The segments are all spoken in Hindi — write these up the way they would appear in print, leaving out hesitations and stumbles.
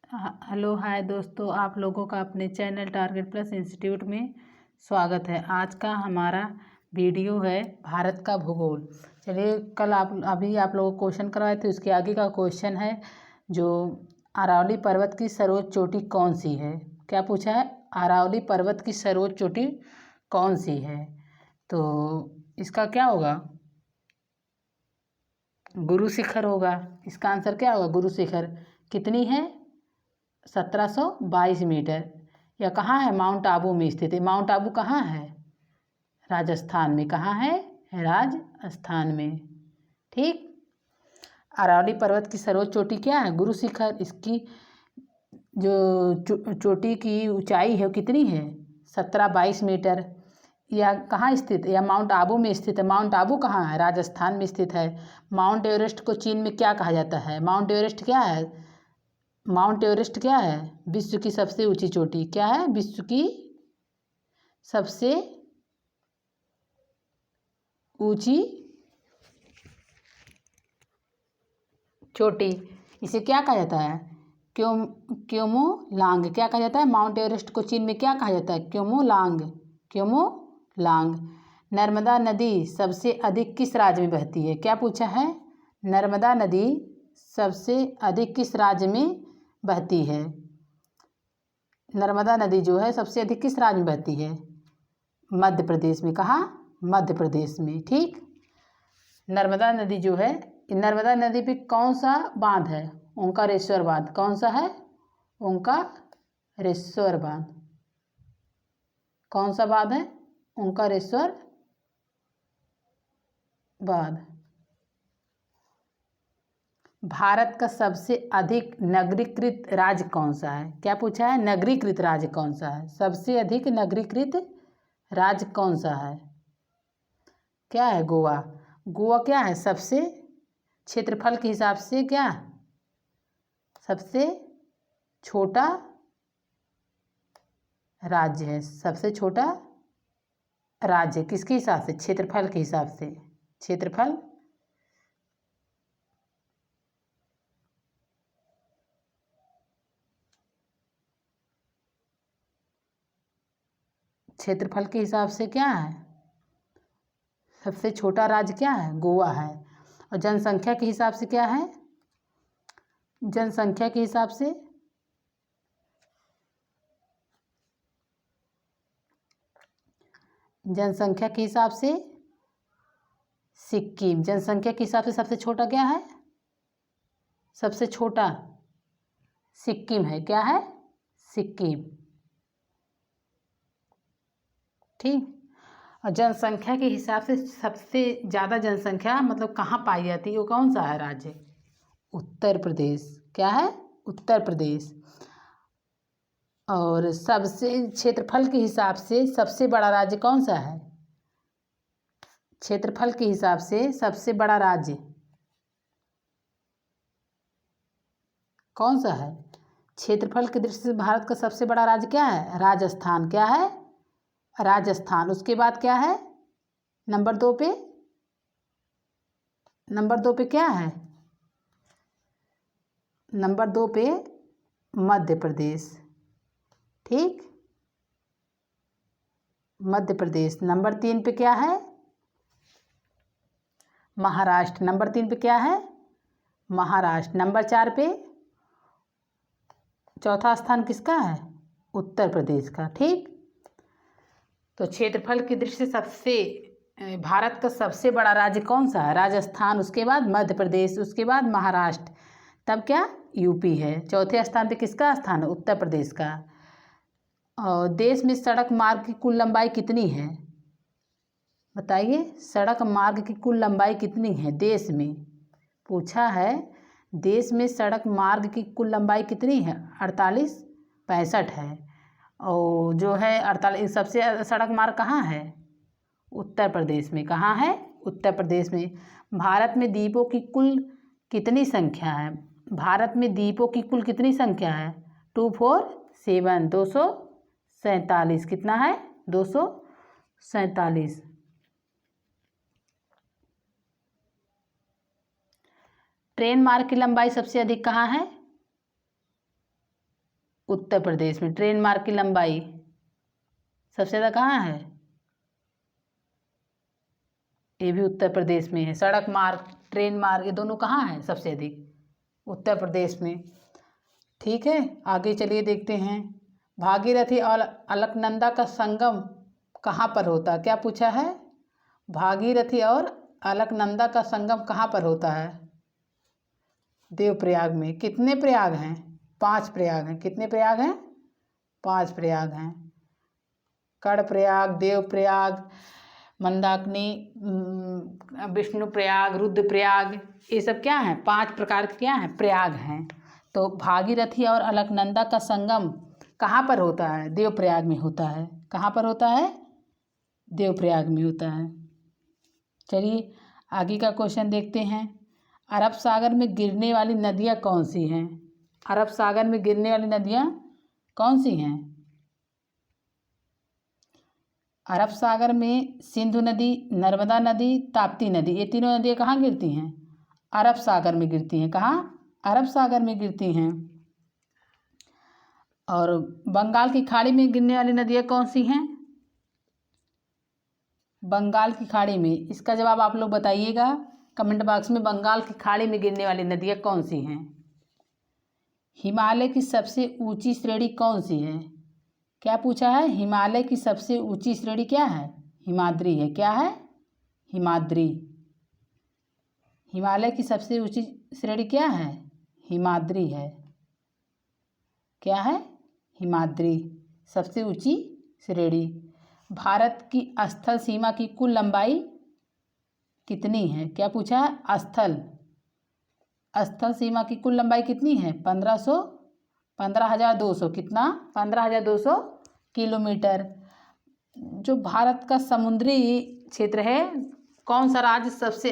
हेलो हाय दोस्तों, आप लोगों का अपने चैनल टारगेट प्लस इंस्टीट्यूट में स्वागत है। आज का हमारा वीडियो है भारत का भूगोल। चलिए, कल अभी आप लोगों को क्वेश्चन करवाए थे, उसके आगे का क्वेश्चन है जो अरावली पर्वत की सर्वोच्च चोटी कौन सी है। क्या पूछा है? अरावली पर्वत की सर्वोच्च चोटी कौन सी है? तो इसका क्या होगा? गुरु शिखर होगा। इसका आंसर क्या होगा? गुरु शिखर। कितनी है? 1722 मीटर। यह कहाँ है? माउंट आबू में स्थित है। माउंट आबू कहाँ है? राजस्थान में। कहाँ है? राजस्थान में। ठीक। अरावली पर्वत की सर्वोच्च चोटी क्या है? गुरु शिखर। इसकी जो चोटी की ऊंचाई है वो कितनी है? 1722 मीटर। यह कहाँ स्थित है? यह माउंट आबू में स्थित है। माउंट आबू कहाँ है? राजस्थान में स्थित है। माउंट एवरेस्ट को चीन में क्या कहा जाता है? माउंट एवरेस्ट क्या है? माउंट एवरेस्ट क्या है? विश्व की सबसे ऊंची चोटी। क्या है? विश्व की सबसे ऊंची चोटी। इसे क्या कहा जाता है? क्योमोलांग। क्या कहा जाता है? माउंट एवरेस्ट को चीन में क्या कहा जाता है? क्योमोलांग। क्योमोलांग। नर्मदा नदी सबसे अधिक किस राज्य में बहती है? क्या पूछा है? नर्मदा नदी सबसे अधिक किस राज्य में बहती है? नर्मदा नदी जो है सबसे अधिक किस राज्य में बहती है? मध्य प्रदेश में। कहाँ? मध्य प्रदेश में। ठीक। नर्मदा नदी जो है, नर्मदा नदी पे कौन सा बांध है? ओंकारेश्वर बांध। कौन सा है? ओंकारेश्वर बांध। कौन सा बांध है? ओंकारेश्वर बांध। भारत का सबसे अधिक नगरीकृत राज्य कौन सा है? क्या पूछा है? नगरीकृत राज्य कौन सा है? सबसे अधिक नगरीकृत राज्य कौन सा है? क्या है? गोवा। गोवा क्या है? सबसे क्षेत्रफल के हिसाब से क्या? सबसे छोटा राज्य है। सबसे छोटा राज्य किसके हिसाब से? क्षेत्रफल के हिसाब से। क्षेत्रफल क्षेत्रफल के हिसाब से क्या है? सबसे छोटा राज्य क्या है? गोवा है। और जनसंख्या के हिसाब से क्या है? जनसंख्या के हिसाब से जनसंख्या के हिसाब से सिक्किम। जनसंख्या के हिसाब से सबसे छोटा क्या है? सबसे छोटा सिक्किम है। क्या है? सिक्किम। ठीक। और जनसंख्या के हिसाब से सबसे ज़्यादा जनसंख्या मतलब कहाँ पाई जाती है? वो कौन सा है राज्य? उत्तर प्रदेश। क्या है? उत्तर प्रदेश। और सबसे क्षेत्रफल के हिसाब से सबसे बड़ा राज्य कौन सा है? क्षेत्रफल के हिसाब से सबसे बड़ा राज्य कौन सा है? क्षेत्रफल की दृष्टि से भारत का सबसे बड़ा राज्य क्या है? राजस्थान। क्या है? राजस्थान। उसके बाद क्या है? नंबर दो पे क्या है? नंबर दो पे मध्य प्रदेश। ठीक। मध्य प्रदेश। नंबर तीन पे क्या है? महाराष्ट्र। नंबर तीन पे क्या है? महाराष्ट्र। नंबर चार पे चौथा स्थान किसका है? उत्तर प्रदेश का। ठीक। तो क्षेत्रफल की दृष्टि से भारत का सबसे बड़ा राज्य कौन सा है? राजस्थान। उसके बाद मध्य प्रदेश। उसके बाद महाराष्ट्र। तब क्या? यूपी है। चौथे स्थान पे किसका स्थान है? उत्तर प्रदेश का। और देश में सड़क मार्ग की कुल लंबाई कितनी है? बताइए, सड़क मार्ग की कुल लंबाई कितनी है देश में? पूछा है, देश में सड़क मार्ग की कुल लंबाई कितनी है? 4865 है। और जो है 48 सबसे सड़क मार्ग कहाँ है? उत्तर प्रदेश में। कहाँ है? उत्तर प्रदेश में। भारत में द्वीपों की कुल कितनी संख्या है? भारत में द्वीपों की कुल कितनी संख्या है? 247 247। कितना है? 247। ट्रेन मार्ग की लंबाई सबसे अधिक कहाँ है? उत्तर प्रदेश में। ट्रेन मार्ग की लंबाई सबसे ज़्यादा कहाँ है? ये भी उत्तर प्रदेश में है। सड़क मार्ग, ट्रेन मार्ग, ये दोनों कहाँ है सबसे अधिक? उत्तर प्रदेश में। ठीक है, आगे चलिए देखते हैं। भागीरथी और अलकनंदा का संगम कहाँ पर होता है? क्या पूछा है? भागीरथी और अलकनंदा का संगम कहाँ पर होता है? देवप्रयाग में। कितने प्रयाग हैं? 5 प्रयाग हैं। कितने प्रयाग हैं? 5 प्रयाग हैं। कर्णप्रयाग, देवप्रयाग, मंदाकिनी, विष्णुप्रयाग, रुद्रप्रयाग, ये सब क्या हैं? 5 प्रकार के क्या हैं? प्रयाग हैं। तो भागीरथी और अलकनंदा का संगम कहाँ पर होता है? देवप्रयाग में होता है। कहाँ पर होता है? देवप्रयाग में होता है। चलिए आगे का क्वेश्चन देखते हैं। अरब सागर में गिरने वाली नदियाँ कौन सी हैं? अरब सागर में गिरने वाली नदियाँ कौन सी हैं? अरब सागर में सिंधु नदी, नर्मदा नदी, ताप्ती नदी, ये तीनों नदियाँ कहाँ गिरती हैं? अरब सागर में गिरती हैं। कहाँ? अरब सागर में गिरती हैं। और बंगाल की खाड़ी में गिरने वाली नदियाँ कौन सी हैं? बंगाल की खाड़ी में। इसका जवाब आप लोग बताइएगा कमेंट बॉक्स में। बंगाल की खाड़ी में गिरने वाली नदियाँ कौन सी हैं? हिमालय की सबसे ऊंची श्रेणी कौन सी है? क्या पूछा है? हिमालय की सबसे ऊंची श्रेणी क्या है? हिमाद्री है। क्या है? हिमाद्री। हिमालय की सबसे ऊंची श्रेणी क्या है? हिमाद्री है। क्या है? हिमाद्री सबसे ऊंची श्रेणी। भारत की स्थल सीमा की कुल लंबाई कितनी है? क्या पूछा है? स्थल सीमा की कुल लंबाई कितनी है? 15,200। कितना? 15,200 किलोमीटर। जो भारत का समुद्री क्षेत्र है, कौन सा राज्य सबसे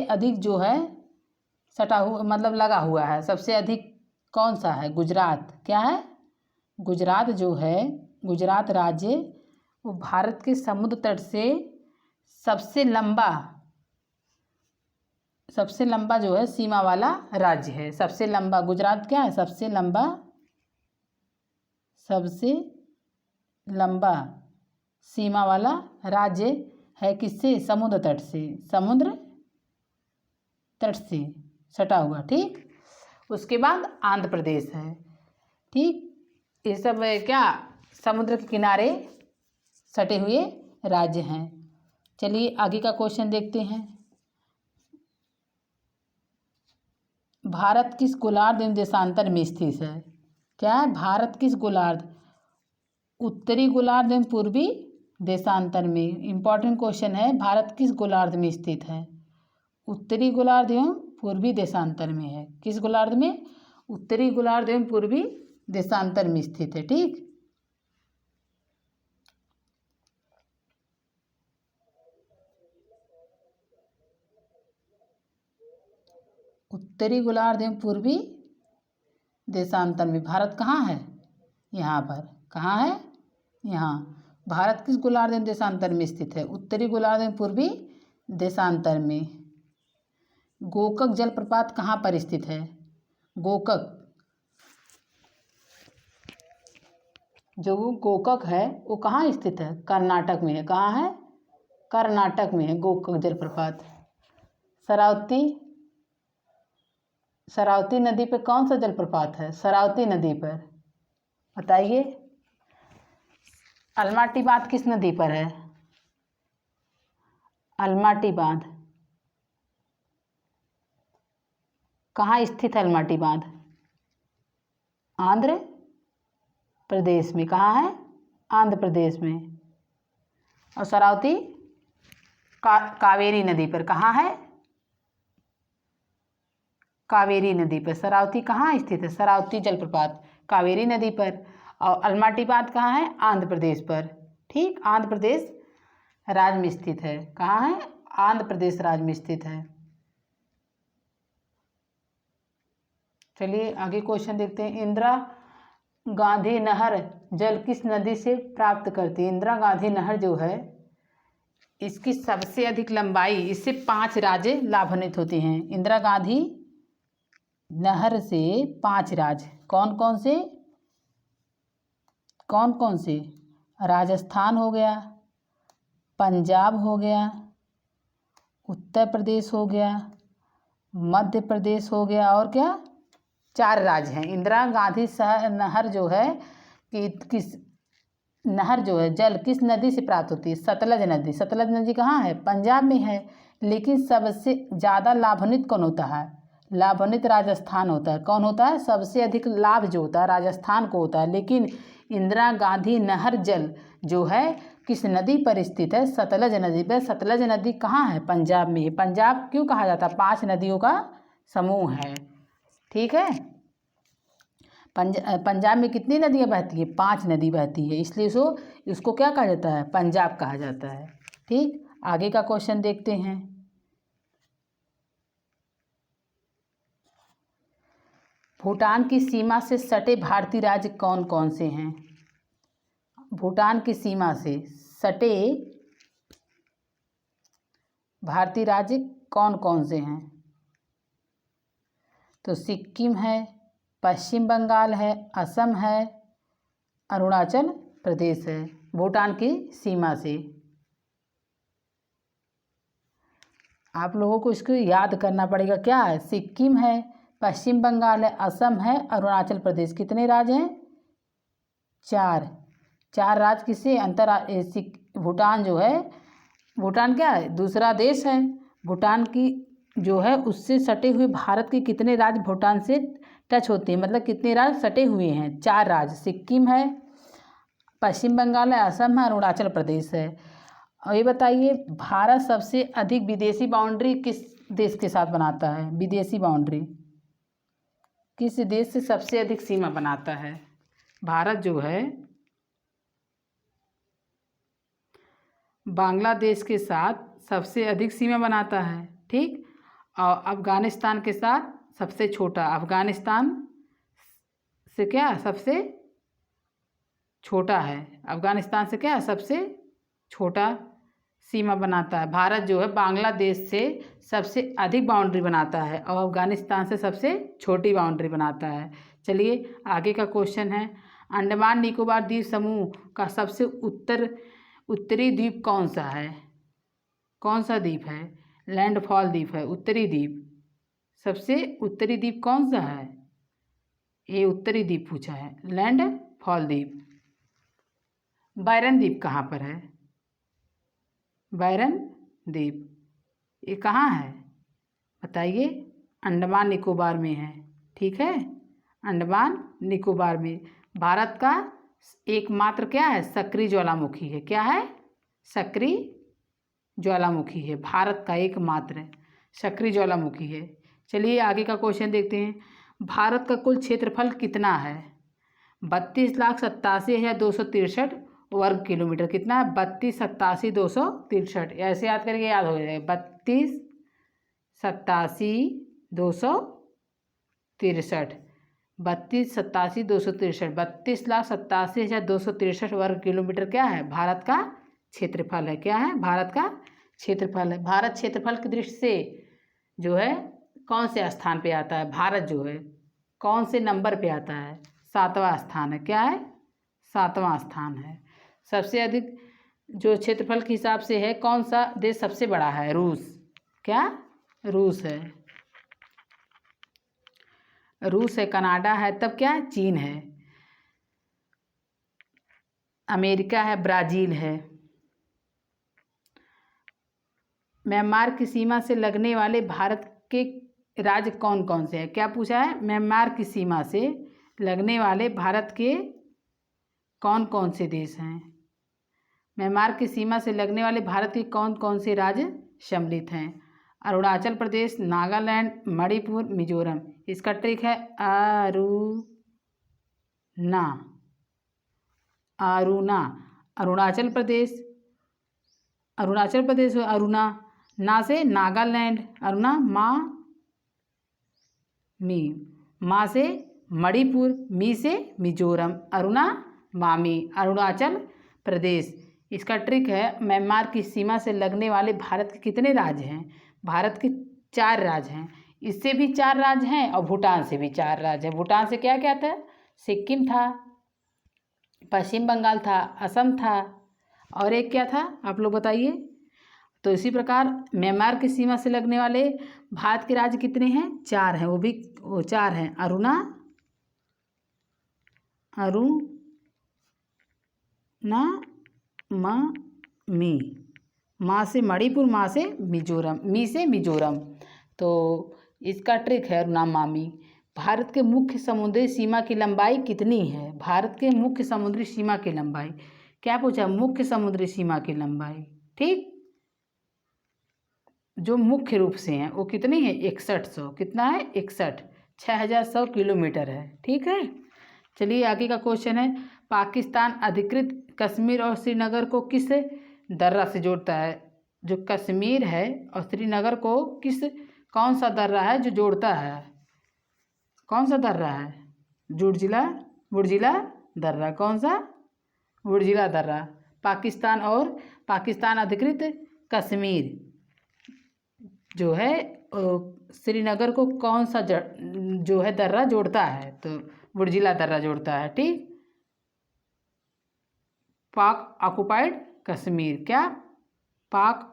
अधिक जो है सटा हुआ, मतलब लगा हुआ है, सबसे अधिक कौन सा है? गुजरात। क्या है? गुजरात जो है, गुजरात राज्य वो भारत के समुद्र तट से सबसे लंबा जो है सीमा वाला राज्य है। सबसे लंबा गुजरात क्या है? सबसे लंबा सीमा वाला राज्य है। किससे? समुद्र तट से। समुद्र तट से सटा हुआ। ठीक, उसके बाद आंध्र प्रदेश है। ठीक, ये सब क्या समुद्र के किनारे सटे हुए राज्य हैं। चलिए आगे का क्वेश्चन देखते हैं। भारत किस गोलार्ध एवं देशांतर में स्थित है? क्या है? भारत किस गोलार्ध? उत्तरी गोलार्ध एवं पूर्वी देशांतर में। इंपॉर्टेंट क्वेश्चन है। भारत किस गोलार्ध में स्थित है? उत्तरी गोलार्ध एवं पूर्वी देशांतर में है। किस गोलार्ध में? उत्तरी गोलार्ध एवं पूर्वी देशांतर में स्थित है। ठीक, उत्तरी गोलार्ध एवं पूर्वी देशांतर में भारत कहाँ है? यहाँ पर। कहाँ है? यहाँ। भारत किस गोलार्ध एवं देशांतर में स्थित है? उत्तरी गोलार्ध एवं पूर्वी देशांतर में। गोकक जलप्रपात कहाँ पर स्थित है? गोकक, जो गोकक है वो कहाँ स्थित है? कर्नाटक में है। कहाँ है? कर्नाटक में है गोकक जलप्रपात। शरावती नदी पर कौन सा जलप्रपात है? शरावती नदी पर बताइए। अलमाटी बांध किस नदी पर है? अलमाटी बांध कहाँ स्थित है? अलमाटी बांध आंध्र प्रदेश में। कहाँ है? आंध्र प्रदेश में। और शरावती कावेरी नदी पर। कहाँ है? कावेरी नदी पर। शरावती कहाँ स्थित है? शरावती जलप्रपात कावेरी नदी पर। और अलमाटी बांध कहाँ है? आंध्र प्रदेश पर। ठीक, आंध्र प्रदेश राज्य में स्थित है। कहाँ है? आंध्र प्रदेश राज्य में स्थित है। चलिए आगे क्वेश्चन देखते हैं। इंदिरा गांधी नहर जल किस नदी से प्राप्त करती है? इंदिरा गांधी नहर जो है इसकी सबसे अधिक लंबाई, इससे 5 राज्य लाभान्वित होते हैं। इंदिरा गांधी नहर से 5 राज्य कौन कौन से? राजस्थान हो गया, पंजाब हो गया, उत्तर प्रदेश हो गया, मध्य प्रदेश हो गया, और क्या? 4 राज्य हैं। इंदिरा गांधी नहर जो है कि किस नहर जो है जल किस नदी से प्राप्त होती है? सतलज नदी। सतलज नदी कहाँ है? पंजाब में है। लेकिन सबसे ज़्यादा लाभान्वित कौन होता है? लाभान्वित राजस्थान होता है। कौन होता है? सबसे अधिक लाभ जो होता है राजस्थान को होता है। लेकिन इंदिरा गांधी नहर जल जो है किस नदी पर स्थित है? सतलज नदी पर। सतलज नदी कहाँ है? पंजाब में है। पंजाब क्यों कहा जाता है? 5 नदियों का समूह है। ठीक है। पंजाब में कितनी नदियाँ बहती है? 5 नदी बहती है, इसलिए इसको क्या कहा जाता है? पंजाब कहा जाता है। ठीक, आगे का क्वेश्चन देखते हैं। भूटान की सीमा से सटे भारतीय राज्य कौन कौन से हैं? भूटान की सीमा से सटे भारतीय राज्य कौन कौन से हैं? तो सिक्किम है, पश्चिम बंगाल है, असम है, अरुणाचल प्रदेश है। भूटान की सीमा से आप लोगों को इसको याद करना पड़ेगा। क्या है? सिक्किम है, पश्चिम बंगाल है, असम है, अरुणाचल प्रदेश। कितने राज्य हैं? 4 राज्य किसे भूटान जो है, भूटान क्या है? दूसरा देश है। भूटान की जो है उससे सटे हुए भारत के कितने राज्य भूटान से टच होते हैं? मतलब कितने राज्य सटे हुए हैं? 4 राज्य। सिक्किम है, पश्चिम बंगाल है, असम है, अरुणाचल प्रदेश है। और ये बताइए, भारत सबसे अधिक विदेशी बाउंड्री किस देश के साथ बनाता है? विदेशी बाउंड्री किस देश से सबसे अधिक सीमा बनाता है? भारत जो है बांग्लादेश के साथ सबसे अधिक सीमा बनाता है। ठीक, और अफ़गानिस्तान के साथ सबसे छोटा। अफ़गानिस्तान से क्या सबसे छोटा है? अफ़गानिस्तान से क्या सबसे छोटा सीमा बनाता है? भारत जो है बांग्लादेश से सबसे अधिक बाउंड्री बनाता है और अफ़गानिस्तान से सबसे छोटी बाउंड्री बनाता है। चलिए आगे का क्वेश्चन है, अंडमान निकोबार द्वीप समूह का सबसे उत्तरी द्वीप कौन सा है? कौन सा द्वीप है? लैंडफॉल द्वीप है, उत्तरी द्वीप। सबसे उत्तरी द्वीप कौन सा है? ये उत्तरी द्वीप पूछा है, लैंडफॉल द्वीप। बायरन द्वीप कहाँ पर है? बायरन द्वीप ये कहाँ है बताइए? अंडमान निकोबार में है। ठीक है, अंडमान निकोबार में। भारत का एकमात्र क्या है? सक्रिय ज्वालामुखी है। क्या है? सक्रिय ज्वालामुखी है। भारत का एकमात्र सक्रिय ज्वालामुखी है। चलिए आगे का क्वेश्चन देखते हैं। भारत का कुल क्षेत्रफल कितना है? 32,87,263 वर्ग किलोमीटर। कितना है? 32,87,263। ऐसे याद करके याद हो जाएगा, 32,87,263। 32,87,263 32,87,263 वर्ग किलोमीटर क्या है? भारत का क्षेत्रफल है। क्या है? भारत का क्षेत्रफल है। भारत क्षेत्रफल की दृष्टि से जो है कौन से स्थान पे आता है? भारत जो है कौन से नंबर पे आता है? 7वां स्थान है। क्या है? 7वां स्थान है। सबसे अधिक जो क्षेत्रफल के हिसाब से है, कौन सा देश सबसे बड़ा है? रूस। क्या? रूस है। रूस है, कनाडा है, तब क्या है? चीन है, अमेरिका है, ब्राज़ील है। म्यांमार की सीमा से लगने वाले भारत के राज्य कौन कौन से हैं? क्या पूछा है? म्यांमार की सीमा से लगने वाले भारत के कौन कौन से देश हैं? म्यांमार की सीमा से लगने वाले भारत के कौन कौन से राज्य सम्मिलित हैं? अरुणाचल प्रदेश, नागालैंड, मणिपुर, मिजोरम। इसका ट्रिक है अरुणा। अरुणाचल प्रदेश, अरुणा ना से नागालैंड, अरुणा मा से मणिपुर, मी से मिजोरम, अरुणा मामी, अरुणाचल प्रदेश। इसका ट्रिक है, म्यांमार की सीमा से लगने वाले भारत के कितने राज्य हैं? भारत के 4 राज्य हैं। इससे भी 4 राज्य हैं और भूटान से भी 4 राज्य हैं। भूटान से क्या क्या था? सिक्किम था, पश्चिम बंगाल था, असम था, और एक क्या था आप लोग बताइए। तो इसी प्रकार म्यांमार की सीमा से लगने वाले भारत के राज्य कितने हैं? 4 हैं। वो 4 हैं। मी, माँ से मणिपुर, माँ से मिजोरम, मी से मिजोरम। तो इसका ट्रिक है अरुणामामी। भारत के मुख्य समुद्री सीमा की लंबाई कितनी है? भारत के मुख्य समुद्री सीमा की लंबाई क्या पूछा? मुख्य समुद्री सीमा की लंबाई, ठीक, जो मुख्य रूप से हैं वो कितनी है? 6100। कितना है? 61, 6100 किलोमीटर है, ठीक है। चलिए आगे का क्वेश्चन है, पाकिस्तान अधिकृत कश्मीर और श्रीनगर को किस दर्रा से जोड़ता है? जो कश्मीर है और श्रीनगर को कौन सा दर्रा है जो जोड़ता है? कौन सा दर्रा है? बुर्जिला दर्रा। कौन सा? बुर्जिला दर्रा। पाकिस्तान अधिकृत कश्मीर जो है श्रीनगर को कौन सा जो है दर्रा जोड़ता है? तो बुर्जिला दर्रा जोड़ता है, ठीक। पाक ऑक्युपाइड कश्मीर, क्या? पाक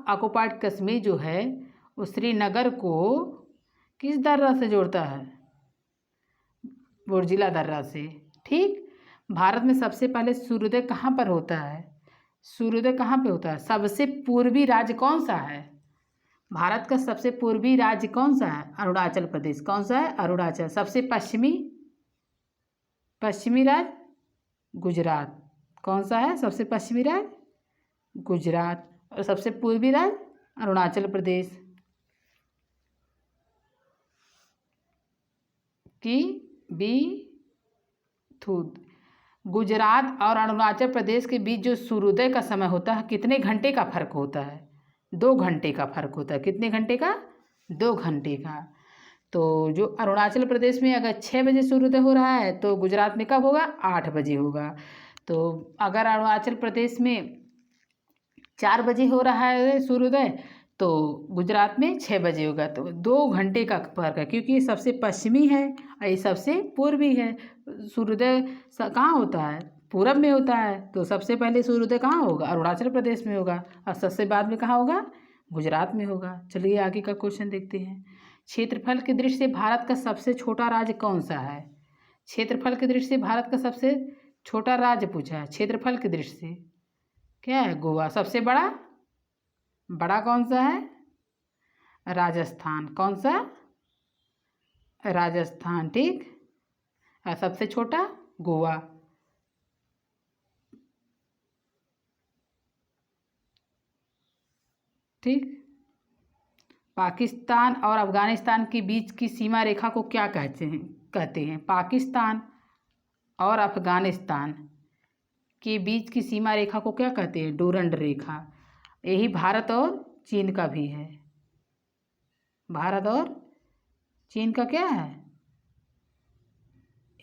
ऑक्युपाइड कश्मीर जो है वो श्रीनगर को किस दर्रा से जोड़ता है? बुर्जिला दर्रा से, ठीक। भारत में सबसे पहले सूर्योदय कहाँ पर होता है? सूर्योदय कहाँ पे होता है? सबसे पूर्वी राज्य कौन सा है? भारत का सबसे पूर्वी राज्य कौन सा है? अरुणाचल प्रदेश। कौन सा है? अरुणाचल। सबसे पश्चिमी राज्य गुजरात। कौन सा है सबसे पश्चिमी राज्य? गुजरात। और सबसे पूर्वी राज्य अरुणाचल प्रदेश। गुजरात और अरुणाचल प्रदेश के बीच जो सूर्योदय का समय होता है कितने घंटे का फर्क होता है? 2 घंटे का फर्क होता है। कितने घंटे का? 2 घंटे का। तो जो अरुणाचल प्रदेश में अगर 6 बजे सूर्योदय हो रहा है तो गुजरात में कब होगा? 8 बजे होगा। तो अगर अरुणाचल प्रदेश में 4 बजे हो रहा है सूर्योदय तो गुजरात में 6 बजे होगा। तो 2 घंटे का फर्क है, क्योंकि ये सबसे पश्चिमी है और ये सबसे पूर्वी है। सूर्योदय कहाँ होता है? पूरब में होता है। तो सबसे पहले सूर्योदय कहाँ होगा? अरुणाचल प्रदेश में होगा। और सबसे बाद में कहाँ होगा? गुजरात में होगा। चलिए आगे का क्वेश्चन देखते हैं। क्षेत्रफल की दृष्टि से भारत का सबसे छोटा राज्य कौन सा है? क्षेत्रफल की दृष्टि से भारत का सबसे छोटा राज्य पूछा है। क्षेत्रफल की दृष्टि से क्या है? गोवा। सबसे बड़ा कौन सा है? राजस्थान। कौन सा? राजस्थान, ठीक। और सबसे छोटा गोवा, ठीक। पाकिस्तान और अफगानिस्तान के बीच की सीमा रेखा को क्या कहते हैं? पाकिस्तान और अफगानिस्तान के बीच की सीमा रेखा को क्या कहते हैं? डूरंड रेखा। यही भारत और चीन का भी है। भारत और चीन का क्या है?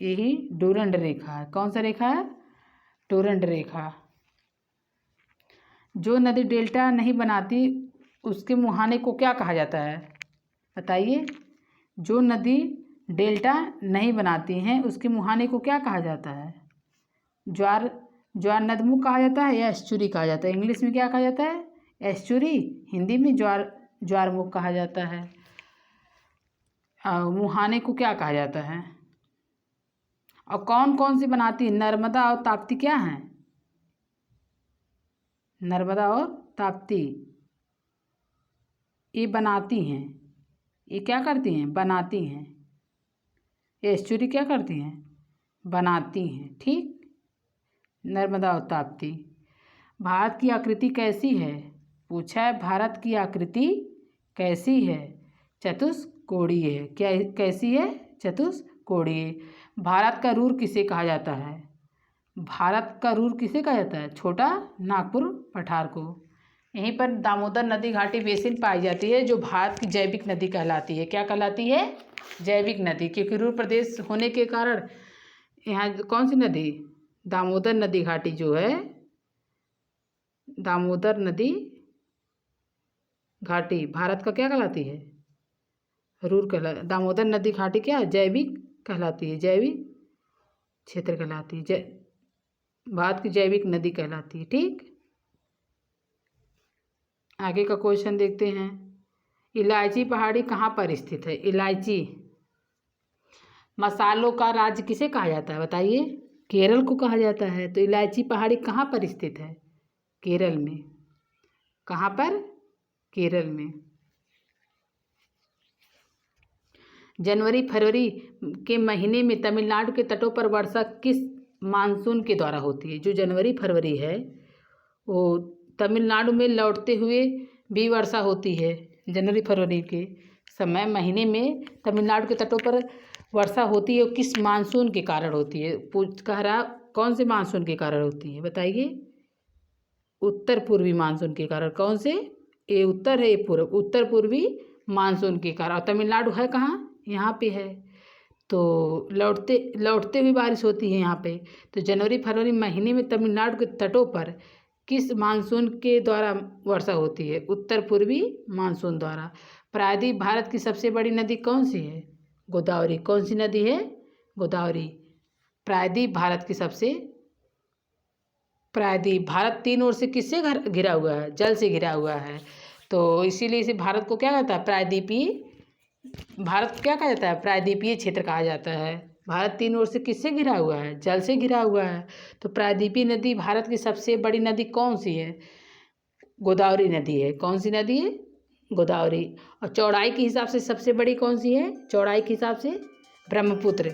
यही डूरंड रेखा है। कौन सा रेखा है? डूरंड रेखा। जो नदी डेल्टा नहीं बनाती उसके मुहाने को क्या कहा जाता है? बताइए। जो नदी डेल्टा नहीं बनाती हैं उसके मुहाने को क्या कहा जाता है? ज्वार नदमुख कहा जाता है या एस्चुरी कहा जाता है? इंग्लिश में क्या कहा जाता है? एस्चुरी। हिंदी में ज्वारमुख कहा जाता है। मुहाने को क्या कहा जाता है? और कौन कौन सी बनाती है? नर्मदा और ताप्ती क्या हैं? नर्मदा और ताप्ती ये बनाती हैं। ये क्या करती हैं? बनाती हैं। ये एस्चुरी क्या करती हैं? बनाती हैं, ठीक। नर्मदा और ताप्ती। भारत की आकृति कैसी है? पूछा है भारत की आकृति कैसी है? चतुष्कोणीय है। क्या कैसी है? चतुष्कोणीय। भारत का रूर किसे कहा जाता है? भारत का रूर किसे कहा जाता है? छोटा नागपुर पठार को। यहीं पर दामोदर नदी घाटी बेसिन पाई जाती है जो भारत की जैविक नदी कहलाती है। क्या कहलाती है? जैविक नदी। क्योंकि रूर प्रदेश होने के कारण यहाँ कौन सी नदी, दामोदर नदी घाटी जो है, दामोदर नदी घाटी भारत का क्या कहलाती है, दामोदर नदी घाटी क्या जैविक कहलाती है, जैविक क्षेत्र कहलाती है, भारत की जैविक नदी कहलाती है। ठीक, आगे का क्वेश्चन देखते हैं। इलायची पहाड़ी कहाँ पर स्थित है, इलायची मसालों का राज्य किसे कहा जाता है बताइए, केरल को कहा जाता है। तो इलायची पहाड़ी कहाँ पर स्थित है, केरल में। कहाँ पर, केरल में। जनवरी फरवरी के महीने में तमिलनाडु के तटों पर वर्षा किस मानसून के द्वारा होती है। जो जनवरी फरवरी है वो तमिलनाडु में लौटते हुए भी वर्षा होती है। जनवरी फरवरी के समय महीने में तमिलनाडु के तटों पर वर्षा होती है, किस मानसून के कारण होती है, कह रहा कौन से मानसून के कारण होती है बताइए, उत्तर पूर्वी मानसून के कारण। कौन से, ये उत्तर है, ये पूर्व, उत्तर पूर्वी मानसून के कारण। और तमिलनाडु है कहाँ, यहाँ पे है। तो लौटते हुए बारिश होती है यहाँ पे। तो जनवरी फरवरी महीने में तमिलनाडु के तटों पर किस मानसून के द्वारा वर्षा होती है, उत्तर पूर्वी मानसून द्वारा। प्रायद्वीप भारत की सबसे बड़ी नदी कौन सी है, गोदावरी। कौन सी नदी है, गोदावरी। प्रायद्वीप भारत की सबसे, प्रायद्वीप भारत तीन ओर से किससे घिरा हुआ है, जल से घिरा हुआ है। तो इसीलिए इसे भारत को क्या कहता है, प्रायद्वीपीय भारत क्या कहा जाता है, प्रायद्वीपीय क्षेत्र कहा जाता है। भारत तीन ओर से किससे घिरा हुआ है, जल से घिरा हुआ है। तो प्रायद्वीपीय नदी भारत की सबसे बड़ी नदी कौन सी है, गोदावरी नदी है। कौन सी नदी है, गोदावरी। और चौड़ाई के हिसाब से सबसे बड़ी कौन सी है, चौड़ाई के हिसाब से ब्रह्मपुत्र।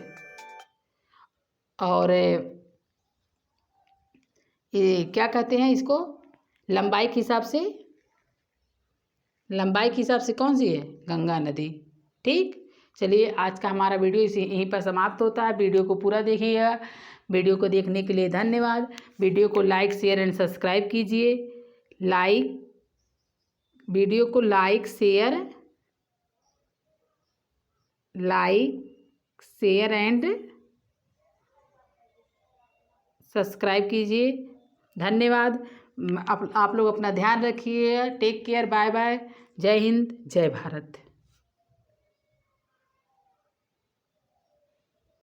और ये क्या कहते हैं इसको, लंबाई के हिसाब से, लंबाई के हिसाब से कौन सी है, गंगा नदी। ठीक, चलिए आज का हमारा वीडियो यहीं पर समाप्त होता है। वीडियो को पूरा देखिएगा। वीडियो को देखने के लिए धन्यवाद। वीडियो को लाइक शेयर एंड सब्सक्राइब कीजिए। वीडियो को लाइक शेयर एंड सब्सक्राइब कीजिए। धन्यवाद। आप लोग अपना ध्यान रखिए। Take care, bye bye. जय हिंद, जय भारत।